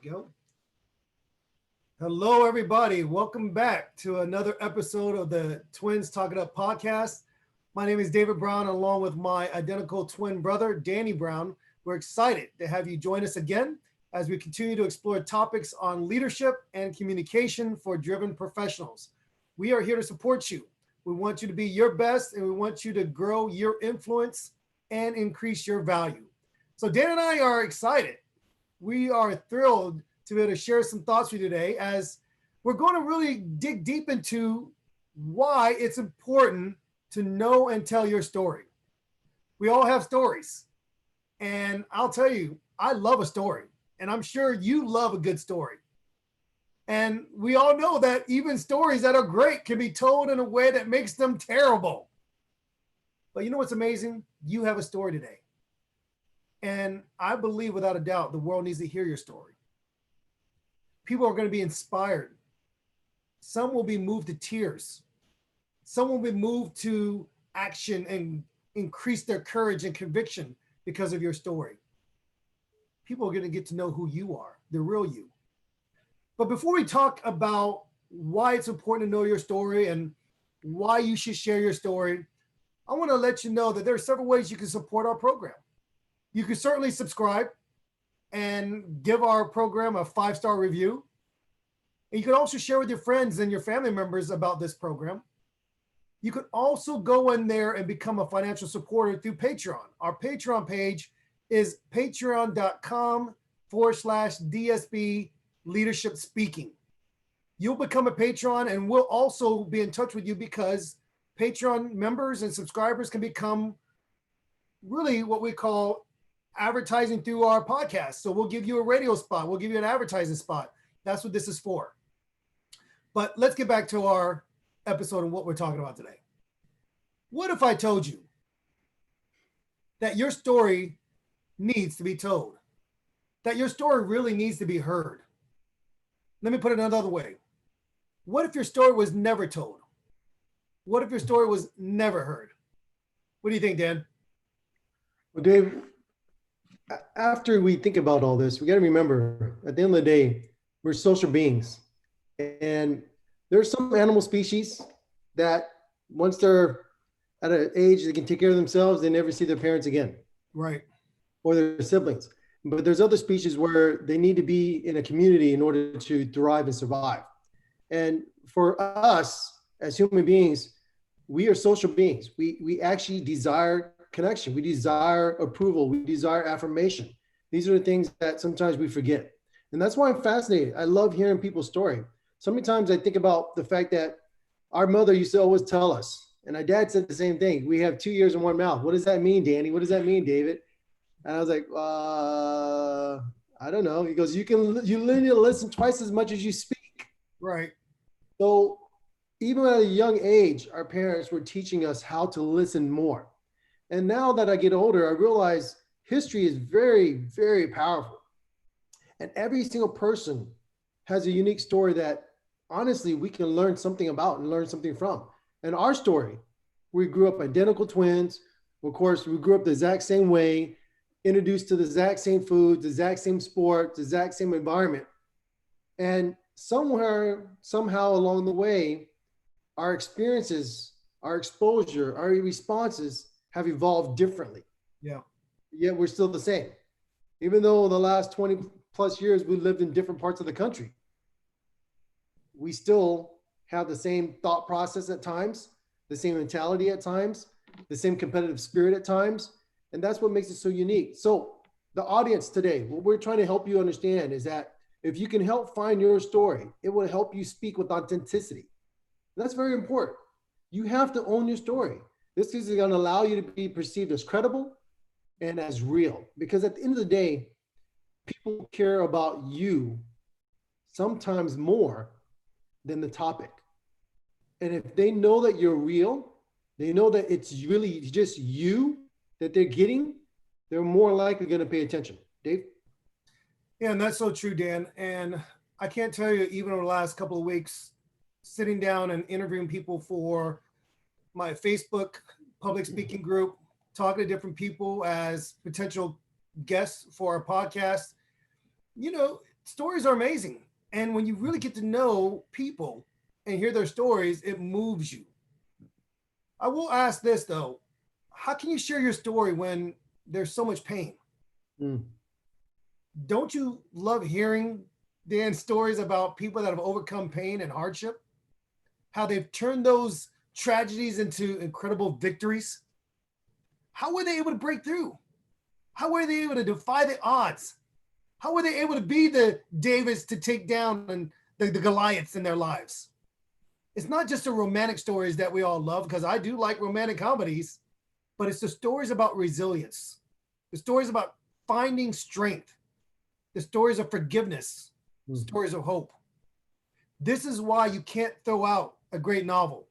go. Hello, everybody. Welcome back to another episode of the Twins Talk It Up podcast. My name is David Brown, along with my identical twin brother, Danny Brown. We're excited to have you join us again as we continue to explore topics on leadership and communication for driven professionals. We are here to support you. We want you to be your best, and we want you to grow your influence and increase your value. So Dan and I are excited. We are thrilled to be able to share some thoughts with you today, as we're going to really dig deep into why it's important to know and tell your story. We all have stories, and I'll tell you, I love a story, and I'm sure you love a good story. And we all know that even stories that are great can be told in a way that makes them terrible. But you know what's amazing? You have a story today. And I believe without a doubt, the world needs to hear your story. People are going to be inspired. Some will be moved to tears. Some will be moved to action and increase their courage and conviction because of your story. People are going to get to know who you are, the real you. But before we talk about why it's important to know your story and why you should share your story, I want to let you know that there are several ways you can support our program. You can certainly subscribe and give our program a 5-star review. And you can also share with your friends and your family members about this program. You can also go in there and become a financial supporter through Patreon. Our Patreon page is patreon.com/DSB Leadership Speaking. You'll become a patron, and we'll also be in touch with you, because Patreon members and subscribers can become really what we call advertising through our podcast. So we'll give you a radio spot. We'll give you an advertising spot. That's what this is for. But let's get back to our episode and what we're talking about today. What if I told you that your story needs to be told? That your story really needs to be heard? Let me put it another way. What if your story was never told? What if your story was never heard? What do you think, Dan? Well, Dave, after we think about all this, we got to remember, at the end of the day, we're social beings. And there's some animal species that once they're at an age they can take care of themselves, they never see their parents again. Right. Or their siblings. But there's other species where they need to be in a community in order to thrive and survive. And for us as human beings, we are social beings. We actually desire connection. We desire approval. We desire affirmation. These are the things that sometimes we forget. And that's why I'm fascinated. I love hearing people's story. So many times I think about the fact that our mother used to always tell us, and our dad said the same thing: we have 2 ears and 1 mouth. What does that mean, Danny? What does that mean, David? And I was like, I don't know. He goes, you need to listen twice as much as you speak. Right. So even at a young age, our parents were teaching us how to listen more. And now that I get older, I realize history is very, very powerful. And every single person has a unique story that honestly we can learn something about and learn something from. And our story, we grew up identical twins. Of course, we grew up the exact same way, introduced to the exact same foods, the exact same sport, the exact same environment. And somewhere, somehow along the way, our experiences, our exposure, our responses have evolved differently. Yeah. Yet we're still the same. Even though the last 20 plus years we lived in different parts of the country, we still have the same thought process at times, the same mentality at times, the same competitive spirit at times. And that's what makes it so unique. So the audience today, what we're trying to help you understand is that if you can help find your story, it will help you speak with authenticity. That's very important. You have to own your story. This is going to allow you to be perceived as credible and as real. Because at the end of the day, people care about you sometimes more than the topic. And if they know that you're real, they know that it's really just you that they're getting, they're more likely going to pay attention. Dave? Yeah, and that's so true, Dan. And I can't tell you, even over the last couple of weeks, sitting down and interviewing people for my Facebook public speaking group, talking to different people as potential guests for our podcast, you know, stories are amazing. And when you really get to know people and hear their stories, it moves you. I will ask this though. How can you share your story when there's so much pain? Mm. Don't you love hearing Dan's stories about people that have overcome pain and hardship? How they've turned those tragedies into incredible victories? How were they able to break through? How were they able to defy the odds? How were they able to be the Davids to take down and the Goliaths in their lives? It's not just the romantic stories that we all love, because I do like romantic comedies, but it's the stories about resilience, the stories about finding strength, the stories of forgiveness, stories of hope. This is why you can't throw out a great novel.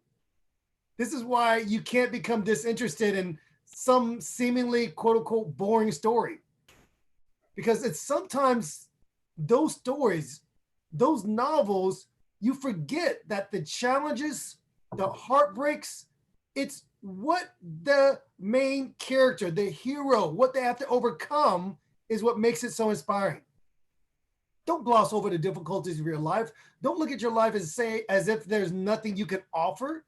This is why you can't become disinterested in some seemingly quote unquote boring story. Because it's sometimes those stories, those novels, you forget that the challenges, the heartbreaks, it's what the main character, the hero, what they have to overcome is what makes it so inspiring. Don't gloss over the difficulties of your life. Don't look at your life as if there's nothing you can offer.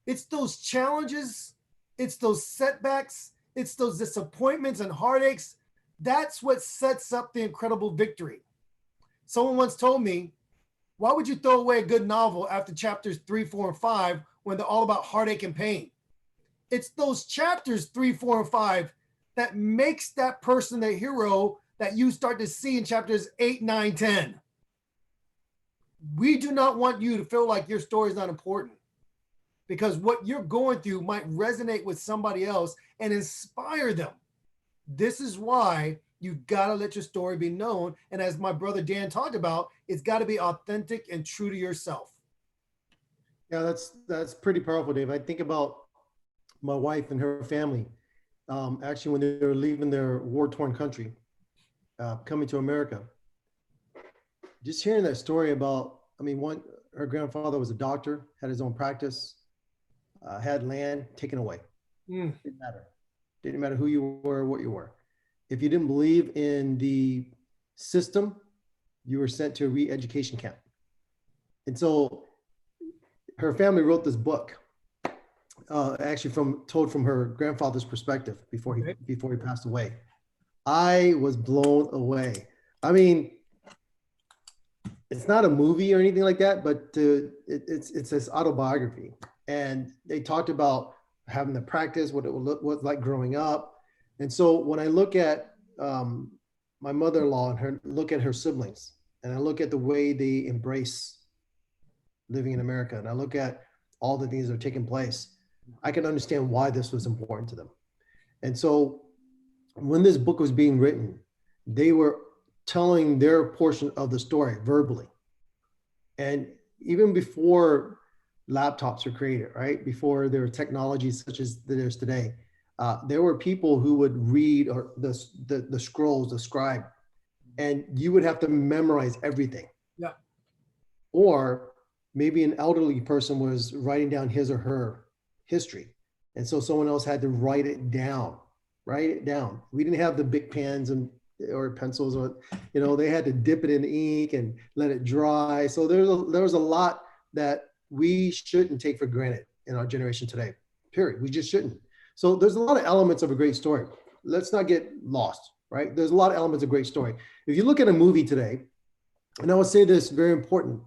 It's those challenges, it's those setbacks, it's those disappointments and heartaches. That's what sets up the incredible victory. Someone once told me, why would you throw away a good novel after chapters 3, 4, and 5 when they're all about heartache and pain? It's those chapters 3, 4, and 5 that makes that person the hero that you start to see in chapters 8, 9, 10. We do not want you to feel like your story is not important, because what you're going through might resonate with somebody else and inspire them. This is why you've got to let your story be known. And as my brother Dan talked about, it's got to be authentic and true to yourself. Yeah, that's pretty powerful, Dave. I think about my wife and her family. Actually, when they were leaving their war-torn country, coming to America, just hearing that story about, her grandfather was a doctor, had his own practice, had land taken away. Didn't matter. Didn't matter who you were, what you were. If you didn't believe in the system, you were sent to a re-education camp. And so her family wrote this book, actually told from her grandfather's perspective before he passed away. I was blown away. I mean, it's not a movie or anything like that, but it's this autobiography. And they talked about having the practice, what it was like growing up. And so when I look at my mother-in-law and look at her siblings, and I look at the way they embrace living in America, and I look at all the things that are taking place, I can understand why this was important to them. And so when this book was being written, they were telling their portion of the story verbally. And even before laptops were created, right? Before there were technologies such as there is today, there were people who would read or the scrolls, the scribe, and you would have to memorize everything. Yeah. Or maybe an elderly person was writing down his or her history. And so someone else had to write it down. We didn't have the big pens or pencils, or, they had to dip it in ink and let it dry. So there was a lot that we shouldn't take for granted in our generation today, period. We just shouldn't. So there's a lot of elements of a great story. Let's not get lost, right? There's a lot of elements of a great story. If you look at a movie today, and I would say this, very important,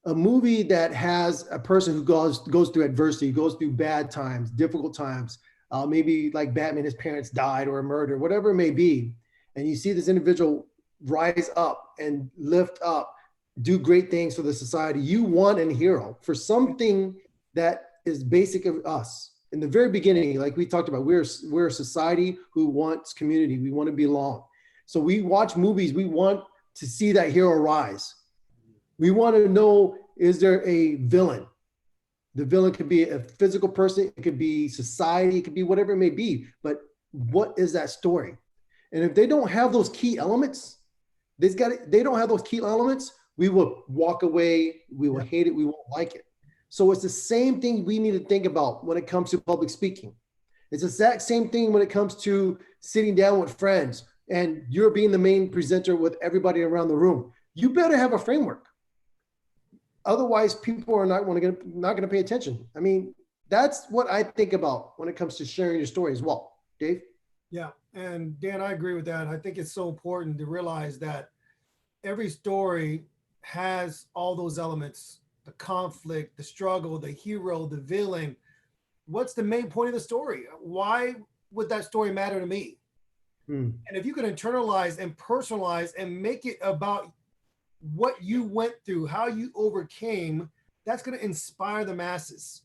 a movie that has a person who goes through adversity, goes through bad times, difficult times, maybe like Batman, his parents died or a murder, whatever it may be, and you see this individual rise up and lift up, do great things for the society. You want a hero for something that is basic of us. In the very beginning, like we talked about, we're a society who wants community. We want to belong. So we watch movies. We want to see that hero rise. We want to know, is there a villain? The villain could be a physical person. It could be society. It could be whatever it may be. But what is that story? And if they don't have those key elements, they don't have those key elements, we will walk away. We will hate it. We won't like it. So it's the same thing we need to think about when it comes to public speaking. It's the exact same thing when it comes to sitting down with friends, and you're being the main presenter with everybody around the room, you better have a framework. Otherwise, people are not going to pay attention. I mean, that's what I think about when it comes to sharing your story as well. Dave? Yeah. And Dan, I agree with that. I think it's so important to realize that every story has all those elements, the conflict, the struggle, the hero, the villain. What's the main point of the story? Why would that story matter to me? And if you can internalize and personalize and make it about what you went through, how you overcame, that's going to inspire the masses.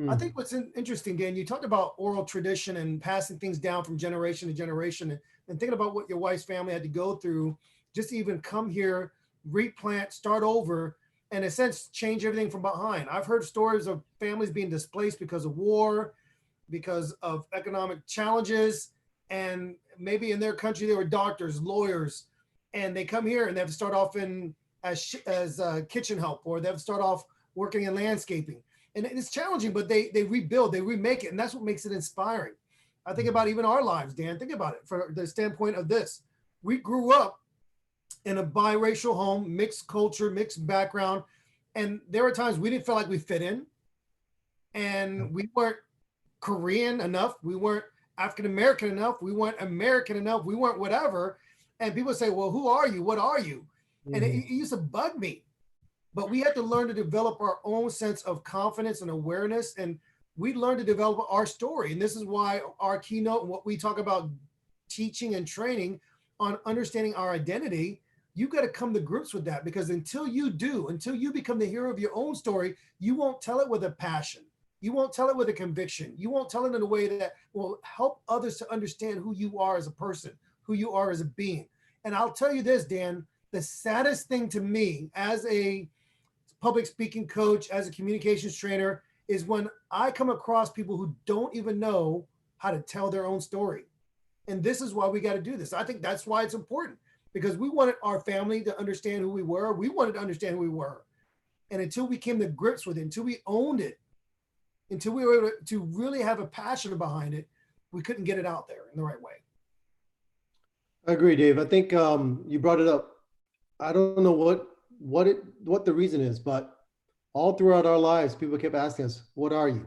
I think what's interesting, Dan, you talked about oral tradition and passing things down from generation to generation, and thinking about what your wife's family had to go through just to even come here, replant, start over, and in a sense, change everything from behind. I've heard stories of families being displaced because of war, because of economic challenges, and maybe in their country, they were doctors, lawyers, and they come here and they have to start off as kitchen help, or they have to start off working in landscaping. And it's challenging, but they rebuild, they remake it. And that's what makes it inspiring. I think about even our lives, Dan. Think about it from the standpoint of this. We grew up in a biracial home, mixed culture, mixed background. And there were times we didn't feel like we fit in. And we weren't Korean enough. We weren't African-American enough. We weren't American enough. We weren't whatever. And people say, well, who are you? What are you? And it used to bug me. But we had to learn to develop our own sense of confidence and awareness. And we learned to develop our story. And this is why our keynote and what we talk about teaching and training on understanding our identity, you've got to come to grips with that, because until you do, until you become the hero of your own story, you won't tell it with a passion. You won't tell it with a conviction. You won't tell it in a way that will help others to understand who you are as a person, who you are as a being. And I'll tell you this, Dan, the saddest thing to me as a public speaking coach, as a communications trainer, is when I come across people who don't even know how to tell their own story. And this is why we got to do this. I think that's why it's important, because we wanted our family to understand who we were. We wanted to understand who we were. And until we came to grips with it, until we owned it, until we were able to really have a passion behind it, we couldn't get it out there in the right way. I agree, Dave. I think you brought it up. I don't know what the reason is, but all throughout our lives, people kept asking us, "What are you?"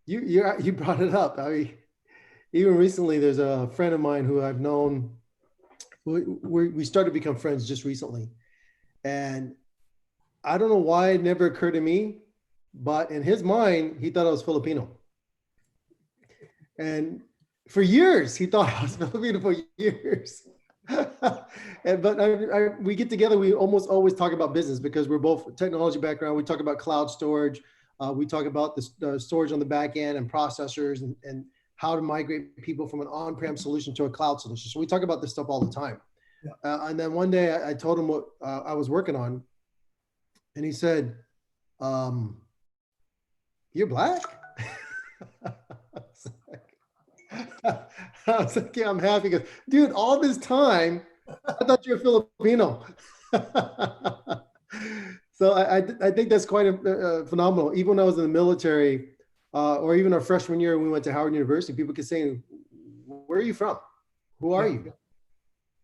You brought it up. I mean, even recently, there's a friend of mine who I've known. We started to become friends just recently, and I don't know why it never occurred to me, but in his mind, he thought I was Filipino, and for years he thought I was Filipino for years. But we get together, we almost always talk about business, because we're both technology background. We talk about cloud storage. We talk about the storage on the back end and processors, and how to migrate people from an on-prem solution to a cloud solution. So we talk about this stuff all the time. Yeah. And then one day I told him what I was working on, and he said, "You're black?" I was like, yeah, I'm happy, because, dude, all this time, I thought you were Filipino. So I think that's quite phenomenal. Even when I was in the military, or even our freshman year, when we went to Howard University, people could say, "Where are you from? Who are you?"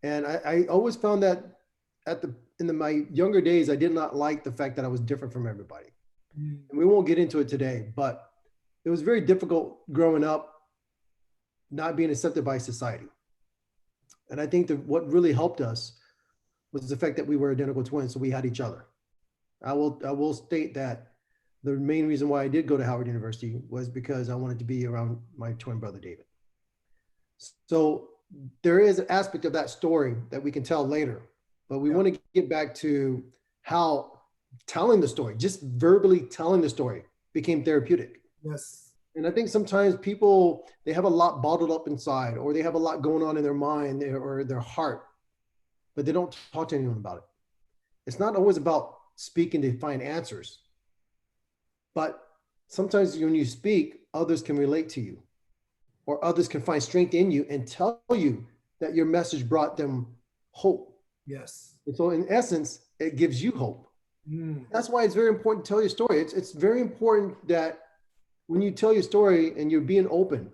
And I always found that in my younger days, I did not like the fact that I was different from everybody. And we won't get into it today, but it was very difficult growing up, not being accepted by society. And I think that what really helped us was the fact that we were identical twins, so we had each other. I will state that the main reason why I did go to Howard University was because I wanted to be around my twin brother, David. So there is an aspect of that story that we can tell later, but we want to get back to how telling the story, just verbally telling the story, became therapeutic. Yes. And I think sometimes people, they have a lot bottled up inside, or they have a lot going on in their mind or their heart, but they don't talk to anyone about it. It's not always about speaking to find answers, but sometimes when you speak, others can relate to you, or others can find strength in you and tell you that your message brought them hope. Yes. And so in essence, it gives you hope. That's why it's very important to tell your story. It's very important that when you tell your story and you're being open,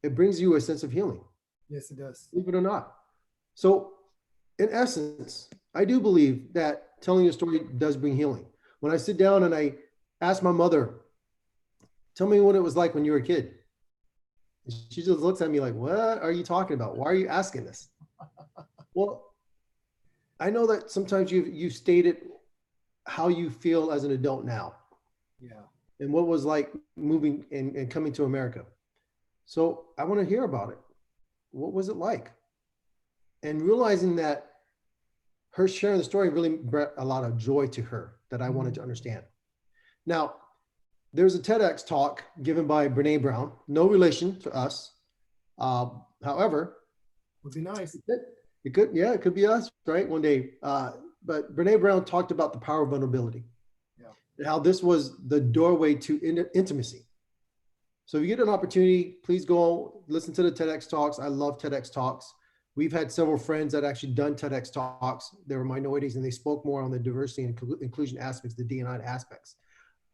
it brings you a sense of healing. Yes, it does. believe it or not. So, in essence, I do believe that telling your story does bring healing. When I sit down and I ask my mother, tell me what it was like when you were a kid. She just looks at me like, what are you talking about? Why are you asking this? Well, I know that sometimes you stated how you feel as an adult now Yeah. and what was like moving and coming to America. So I want to hear about it. What was it like? And realizing that her sharing the story really brought a lot of joy to her that I wanted to understand. Now, there's a TEDx talk given by Brene Brown, no relation to us. However, Would be nice. it could be us, right? One day. But Brene Brown talked about the power of vulnerability, Yeah. and how this was the doorway to intimacy. So if you get an opportunity, please go listen to the TEDx talks. I love TEDx talks. We've had several friends that actually done TEDx talks. They were minorities and they spoke more on the diversity and inclusion aspects, the D&I aspects.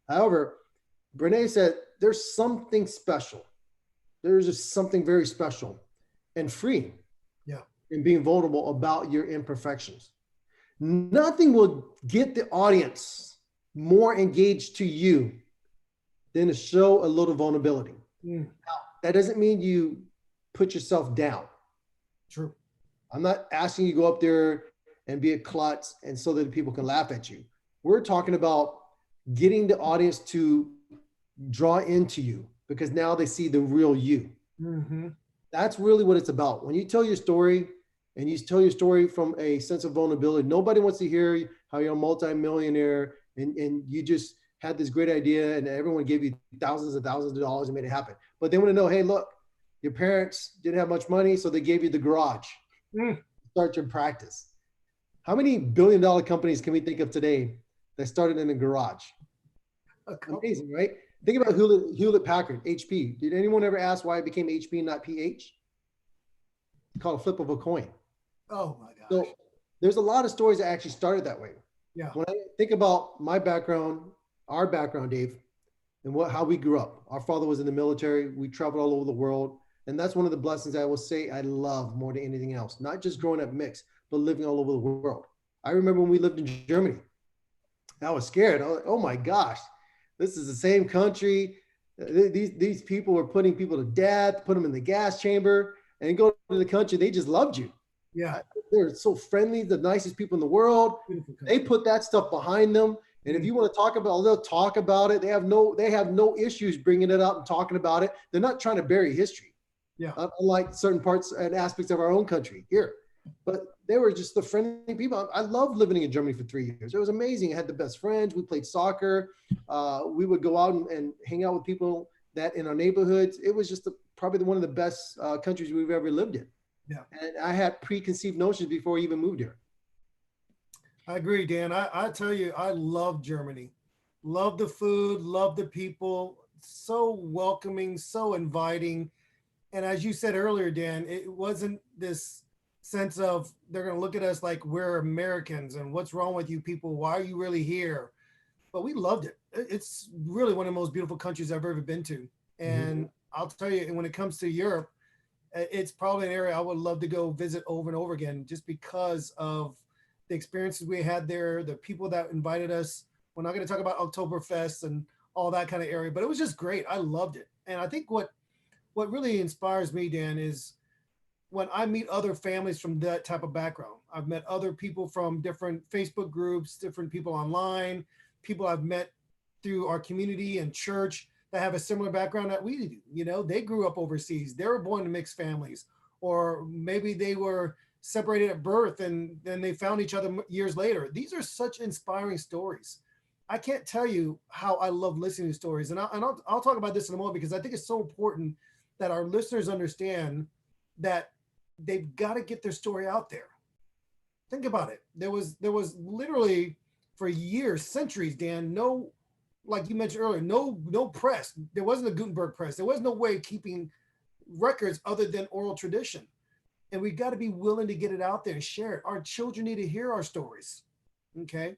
However, Brene said there's something special. There's just something very special and free Yeah. in being vulnerable about your imperfections. Nothing will get the audience more engaged to you than to show a little vulnerability. Mm. Now, that doesn't mean you put yourself down. True. I'm not asking you to go up there and be a klutz and so that people can laugh at you. We're talking about getting the audience to draw into you because now they see the real you. Mm-hmm. That's really what it's about. When you tell your story and you tell your story from a sense of vulnerability, nobody wants to hear how you're a multimillionaire and you just had this great idea and everyone gave you thousands and thousands of dollars and made it happen. But they want to know, hey, look, your parents didn't have much money, so they gave you the garage. Start your practice. How many billion-dollar companies can we think of today that started in a garage? Amazing, right? Think about Hewlett Packard, HP. Did anyone ever ask why it became HP and not PH? It's called a flip of a coin. Oh my gosh. So there's a lot of stories that actually started that way. Yeah. When I think about my background, our background, Dave, and how we grew up. Our father was in the military. We traveled all over the world. And that's one of the blessings I will say I love more than anything else. Not just growing up mixed, but living all over the world. I remember when we lived in Germany. I was scared. I was like, oh my gosh, this is the same country. These people were putting people to death, put them in the gas chamber, and go to the country. They just loved you. Yeah. They're so friendly, the nicest people in the world. They put that stuff behind them. And if you want to talk about it, they'll talk about it. They have no issues bringing it up and talking about it. They're not trying to bury history. Yeah. Unlike certain parts and aspects of our own country here. But they were just the friendly people. I loved living in Germany for 3 years. It was amazing. I had the best friends. We played soccer. We would go out and hang out with people that in our neighborhoods. It was just probably one of the best countries we've ever lived in. Yeah. And I had preconceived notions before I even moved here. I agree, Dan. I tell you, I love Germany. Love the food, love the people. So welcoming, so inviting. And as you said earlier, Dan, it wasn't this sense of they're going to look at us like we're Americans and what's wrong with you people? Why are you really here? But we loved it. It's really one of the most beautiful countries I've ever been to. And I'll tell you, when it comes to Europe, it's probably an area I would love to go visit over and over again, just because of the experiences we had there, the people that invited us. We're not going to talk about Oktoberfest and all that kind of area, but it was just great. I loved it. And I think what really inspires me, Dan, is when I meet other families from that type of background. I've met other people from different Facebook groups, different people online, people I've met through our community and church that have a similar background that we do. You know, they grew up overseas. They were born to mixed families, or maybe they were separated at birth and then they found each other years later. These are such inspiring stories. I can't tell you how I love listening to stories. And I'll talk about this in a moment, because I think it's so important that our listeners understand that they've got to get their story out there. Think about it. There was literally for years, centuries, Dan, no, like you mentioned earlier, no press. There wasn't a Gutenberg press. There was no way of keeping records other than oral tradition. And we got to be willing to get it out there and share it. Our children need to hear our stories. Okay.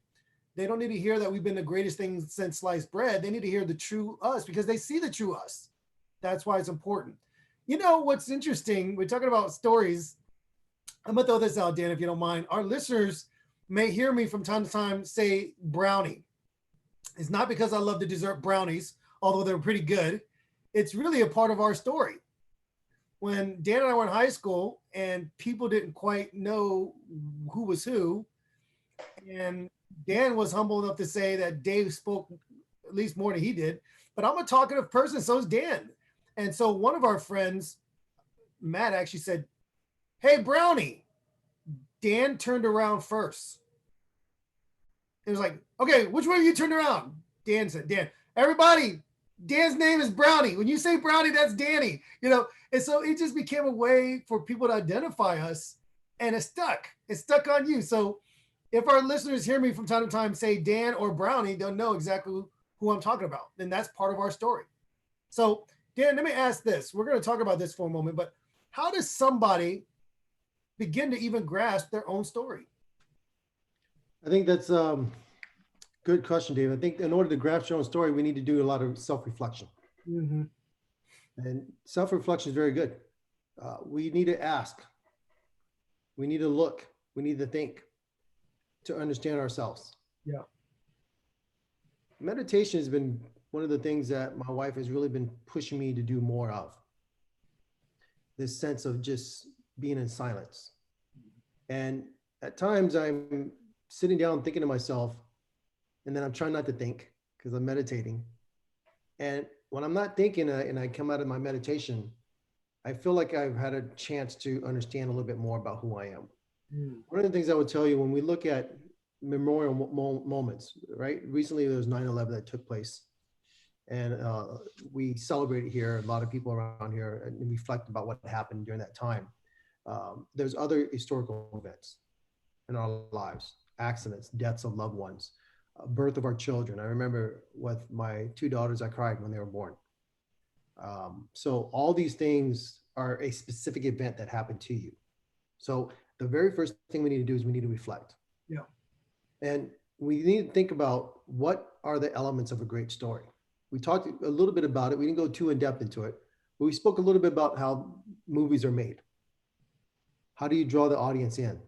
They don't need to hear that we've been the greatest thing since sliced bread. They need to hear the true us, because they see the true us. That's why it's important. You know what's interesting? We're talking about stories. I'm gonna throw this out, Dan, if you don't mind. Our listeners may hear me from time to time say brownie. It's not because I love the dessert brownies, although they're pretty good. It's really a part of our story. When Dan and I were in high school and people didn't quite know who was who, and Dan was humble enough to say that Dave spoke at least more than he did, but I'm a talkative person, so is Dan. And so one of our friends, Matt, actually said, "Hey, Brownie." Dan turned around first. It was like, "Okay, which way you turned around?" Dan said, "Dan." Everybody, Dan's name is Brownie. When you say Brownie, that's Danny. And so it just became a way for people to identify us, and it stuck. It stuck on you. So if our listeners hear me from time to time say Dan or Brownie, they'll know exactly who I'm talking about. And that's part of our story. So, Dan, let me ask this. We're going to talk about this for a moment, but how does somebody begin to even grasp their own story? I think that's good question, Dave. I think in order to grasp your own story, we need to do a lot of self-reflection. Mm-hmm. And self-reflection is very good. We need to ask. We need to look. We need to think to understand ourselves. Yeah. Meditation has been one of the things that my wife has really been pushing me to do more of. This sense of just being in silence. And at times I'm sitting down thinking to myself, and then I'm trying not to think because I'm meditating. And when I'm not thinking and I come out of my meditation, I feel like I've had a chance to understand a little bit more about who I am. One of the things I would tell you when we look at memorial moments, right? Recently, there was 9/11 that took place. And we celebrated here. A lot of people around here and reflect about what happened during that time. There's other historical events in our lives, accidents, deaths of loved ones, birth of our children. I remember with my two daughters, I cried when they were born. So all these things are a specific event that happened to you. So the very first thing we need to do is we need to reflect. Yeah. And we need to think about what are the elements of a great story. We talked a little bit about it. We didn't go too in depth into it, but we spoke a little bit about how movies are made. How do you draw the audience in?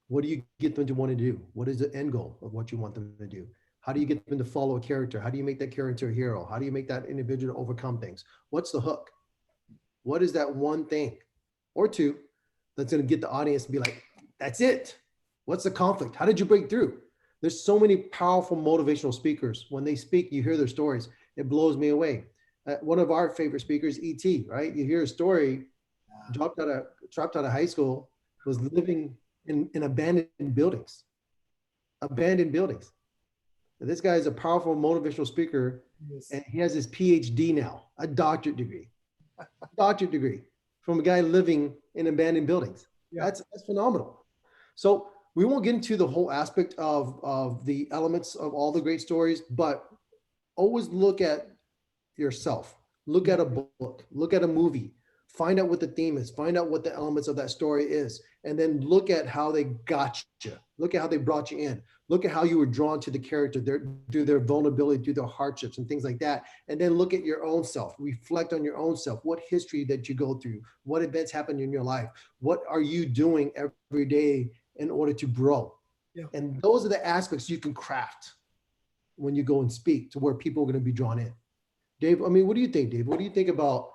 What do you get them to want to do? What is the end goal of what you want them to do? How do you get them to follow a character? How do you make that character a hero? How do you make that individual overcome things? What's the hook? What is that one thing or two that's going to get the audience to be like, that's it? What's the conflict? How did you break through? There's so many powerful motivational speakers. When they speak, you hear their stories. It blows me away. One of our favorite speakers, E.T., right? You hear a story, dropped out of high school, was living in abandoned buildings. Abandoned buildings. This guy is a powerful motivational speaker, yes. And he has his PhD now, a doctorate degree from a guy living in abandoned buildings. Yeah. That's phenomenal. So we won't get into the whole aspect of the elements of all the great stories, but always look at yourself. Look at a book, look at a movie, find out what the theme is, find out what the elements of that story is, and then look at how they got you. Look at how they brought you in. Look at how you were drawn to the character, through their vulnerability, through their hardships and things like that. And then look at your own self, reflect on your own self, what history that you go through, what events happened in your life, what are you doing every day in order to grow? Yeah. And those are the aspects you can craft when you go and speak to where people are going to be drawn in. Dave, I mean, what do you think, Dave? What do you think about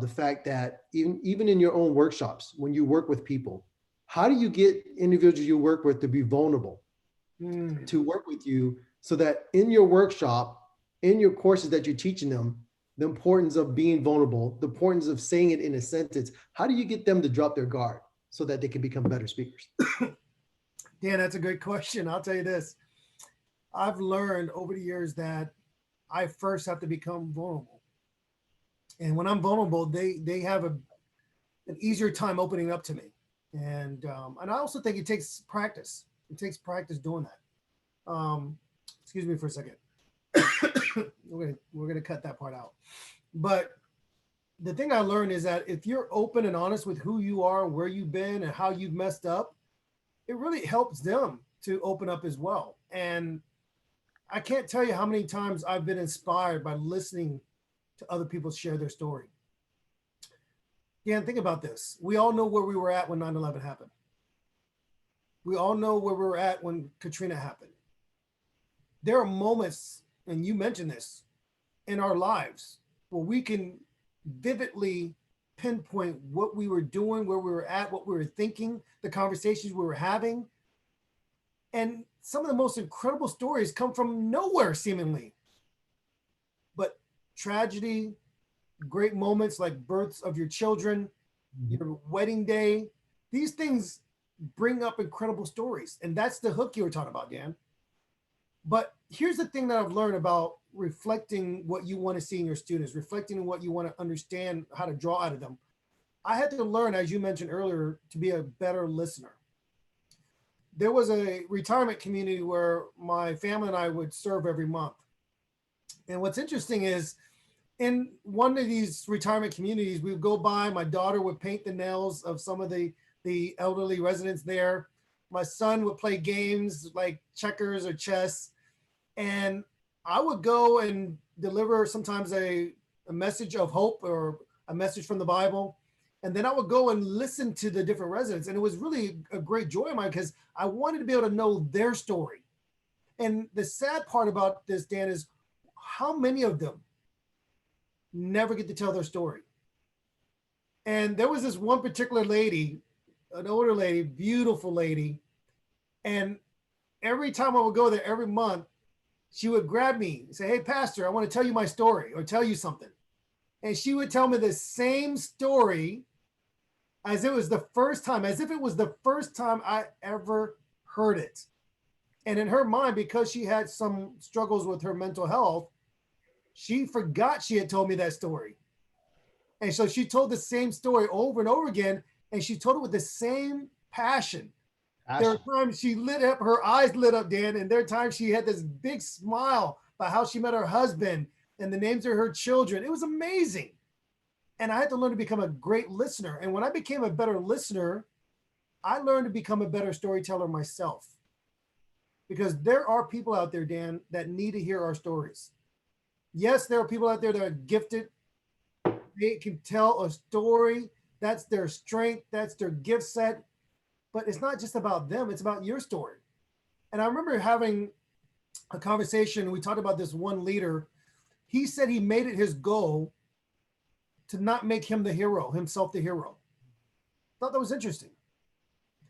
the fact that even in your own workshops, when you work with people, how do you get individuals you work with to be vulnerable, to work with you so that in your workshop, in your courses that you're teaching them, the importance of being vulnerable, the importance of saying it in a sentence, how do you get them to drop their guard so that they can become better speakers? Dan, that's a great question. I'll tell you this. I've learned over the years that I first have to become vulnerable. And when I'm vulnerable, they have an easier time opening up to me. And I also think it takes practice. It takes practice doing that. Excuse me for a second. we're gonna cut that part out. But the thing I learned is that if you're open and honest with who you are, where you've been, and how you've messed up, it really helps them to open up as well. And I can't tell you how many times I've been inspired by listening to other people share their story. Dan, think about this. We all know where we were at when 9/11 happened. We all know where we were at when Katrina happened. There are moments, and you mentioned this, in our lives where we can vividly pinpoint what we were doing, where we were at, what we were thinking, the conversations we were having. And some of the most incredible stories come from nowhere, seemingly. But tragedy, great moments like births of your children, your wedding day, these things bring up incredible stories. And that's the hook you were talking about, Dan. But here's the thing that I've learned about reflecting what you want to see in your students, reflecting on what you want to understand, how to draw out of them. I had to learn, as you mentioned earlier, to be a better listener. There was a retirement community where my family and I would serve every month. And what's interesting is in one of these retirement communities, we would go by, my daughter would paint the nails of some of the elderly residents there. My son would play games like checkers or chess. And I would go and deliver sometimes a message of hope or a message from the Bible. And then I would go and listen to the different residents. And it was really a great joy of mine because I wanted to be able to know their story. And the sad part about this, Dan, is how many of them never get to tell their story. And there was this one particular lady, an older lady, beautiful lady. And every time I would go there every month, she would grab me and say, "Hey, Pastor, I want to tell you my story or tell you something." And she would tell me the same story as it was the first time, as if it was the first time I ever heard it. And in her mind, because she had some struggles with her mental health, she forgot she had told me that story. And so she told the same story over and over again, and she told it with the same passion. There are times she lit up, her eyes lit up, Dan, and there are times she had this big smile about how she met her husband and the names of her children. It was amazing. And I had to learn to become a great listener. And when I became a better listener, I learned to become a better storyteller myself. Because there are people out there, Dan, that need to hear our stories. Yes, there are people out there that are gifted. They can tell a story. That's their strength. That's their gift set. But it's not just about them. It's about your story. And I remember having a conversation. We talked about this one leader. He said he made it his goal to not make him the hero, himself the hero. Thought that was interesting.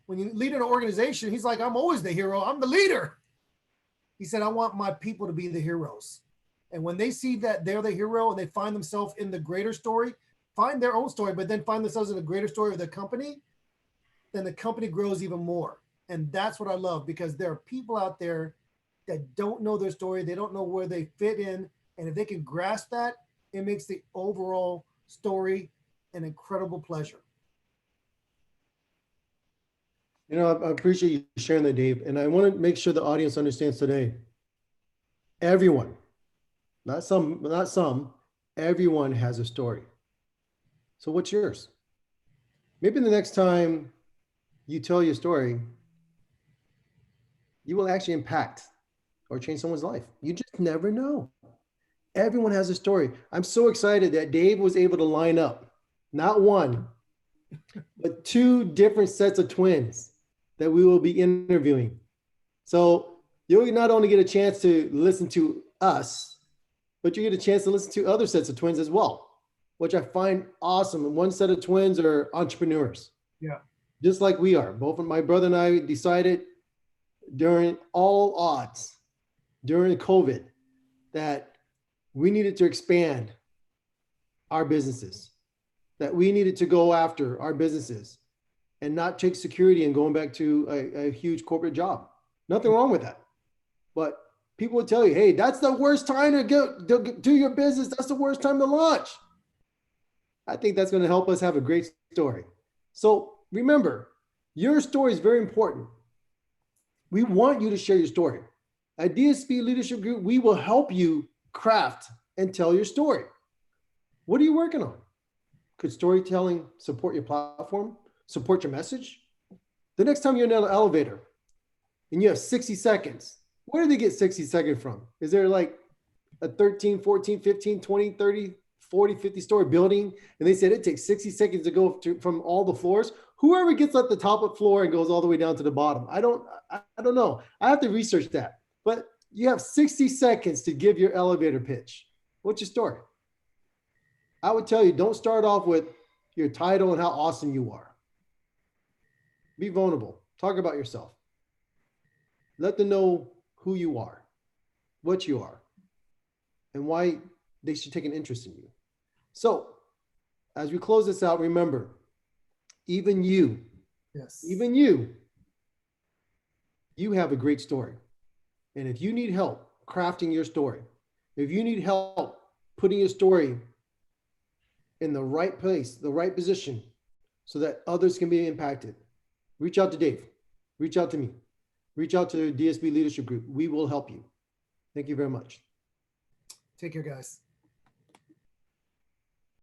When you lead an organization, he's like, "I'm always the hero. I'm the leader." He said, "I want my people to be the heroes." And when they see that they're the hero and they find themselves in the greater story, find their own story, but then find themselves in the greater story of the company, then the company grows even more. And that's what I love, because there are people out there that don't know their story. They don't know where they fit in. And if they can grasp that, it makes the overall story an incredible pleasure. You know, I appreciate you sharing that, Dave. And I want to make sure the audience understands today. Everyone, not some, everyone has a story. So what's yours? Maybe the next time you tell your story, you will actually impact or change someone's life. You just never know. Everyone has a story. I'm so excited that Dave was able to line up not one, but two different sets of twins that we will be interviewing. So you'll not only get a chance to listen to us, but you get a chance to listen to other sets of twins as well, which I find awesome. And one set of twins are entrepreneurs. Yeah. Just like we are. Both of my brother and I decided during all odds, during COVID, that we needed to expand our businesses, that we needed to go after our businesses and not take security and going back to a huge corporate job. Nothing wrong with that. But people would tell you, "Hey, that's the worst time to do your business. That's the worst time to launch." I think that's going to help us have a great story. So remember, your story is very important. We want you to share your story. At DSP Leadership Group, we will help you craft and tell your story. What are you working on? Could storytelling support your platform, support your message? The next time you're in an elevator and you have 60 seconds, where do they get 60 seconds from? Is there like a 13, 14, 15, 20, 30, 40, 50-story building, and they said it takes 60 seconds to go from all the floors. Whoever gets at the top of the floor and goes all the way down to the bottom. I don't know. I have to research that. But you have 60 seconds to give your elevator pitch. What's your story? I would tell you, don't start off with your title and how awesome you are. Be vulnerable. Talk about yourself. Let them know who you are, what you are, and why they should take an interest in you. So, as we close this out, remember, even you, you have a great story. And if you need help crafting your story, if you need help putting your story in the right place, the right position, so that others can be impacted, reach out to Dave, reach out to me, reach out to DSB Leadership Group. We will help you. Thank you very much. Take care, guys.